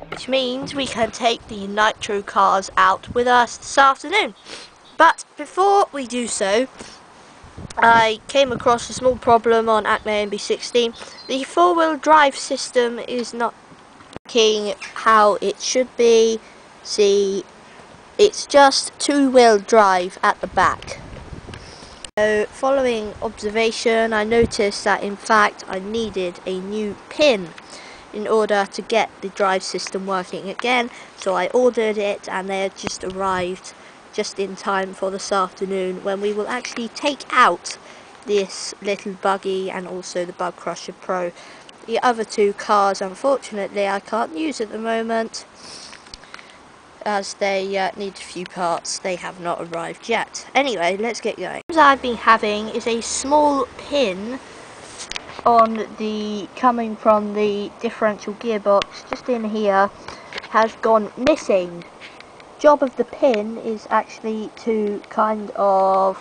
Which means we can take the nitro cars out with us this afternoon. But before we do so, I came across a small problem on Acme MB16. The four-wheel drive system is not working how it should be. See, it's just two-wheel drive at the back. So following observation, I noticed that in fact I needed a new pin in order to get the drive system working again. So I ordered it and they had just arrived just in time for this afternoon, when we will actually take out this little buggy and also the Bug Crusher Pro. The other two cars, unfortunately, I can't use at the moment as they need a few parts. They have not arrived yet. Anyway, let's get going. What I've been having is a small pin on the coming from the differential gearbox just in here has gone missing. Job of the pin is actually to kind of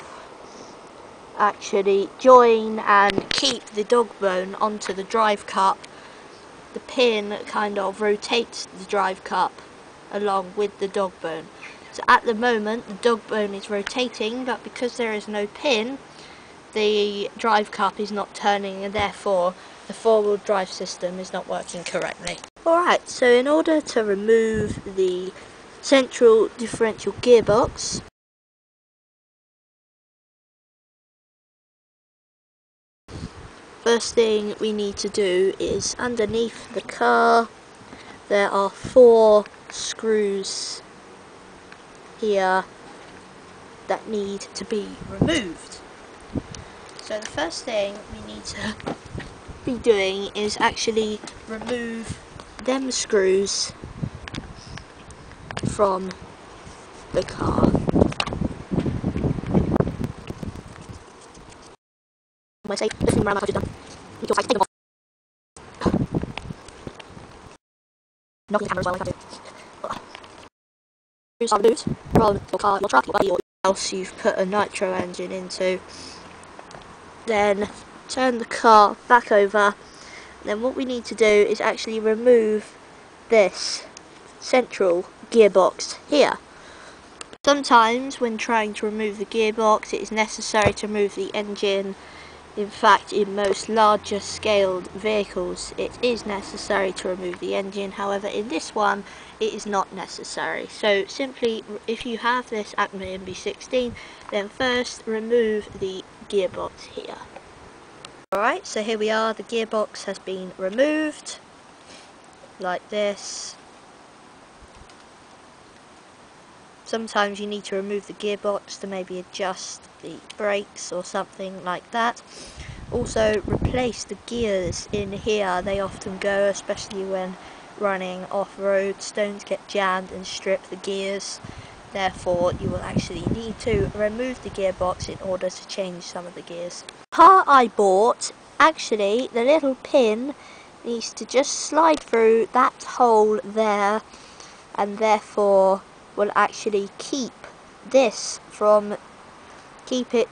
actually join and keep the dog bone onto the drive cup. The pin kind of rotates the drive cup along with the dog bone. So at the moment the dog bone is rotating, but because there is no pin, the drive cup is not turning, and therefore the four-wheel drive system is not working correctly. Alright, so in order to remove the central differential gearbox, first thing we need to do is underneath the car there are 4 screws here that need to be removed. So the first thing we need to be doing is actually remove them screws from the car. When I say lifting them around like I've just done, you can take them off. Knocking the camera as well, like I do. Screws are removed from your car, your truck, your buggy, or else you've put a nitro engine into. Then turn the car back over. Then what we need to do is actually remove this central gearbox here. Sometimes when trying to remove the gearbox it is necessary to remove the engine. In fact, in most larger scaled vehicles it is necessary to remove the engine. However, in this one it is not necessary. So simply, if you have this Acme MB16, then first remove the gearbox here. Alright, so here we are, the gearbox has been removed, like this. Sometimes you need to remove the gearbox to maybe adjust the brakes or something like that. Also, replace the gears in here, they often go, especially when running off-road. Stones get jammed and strip the gears. Therefore, you will actually need to remove the gearbox in order to change some of the gears. The car I bought, actually, the little pin needs to just slide through that hole there, and therefore will actually keep it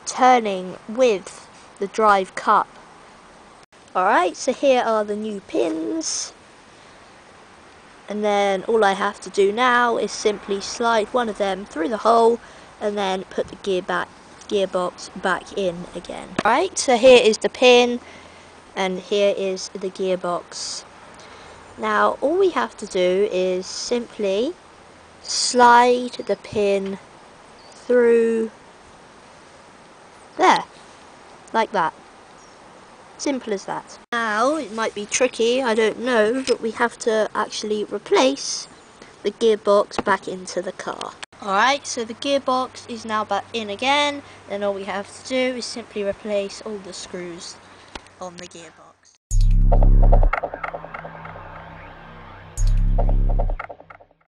turning with the drive cup. Alright, so here are the new pins. And then all I have to do now is simply slide one of them through the hole and then put the gearbox back in again. Alright, so here is the pin and here is the gearbox. Now all we have to do is simply slide the pin through there, like that. Simple as that. Now, it might be tricky, I don't know, but we have to actually replace the gearbox back into the car. Alright, so the gearbox is now back in again, then all we have to do is simply replace all the screws on the gearbox.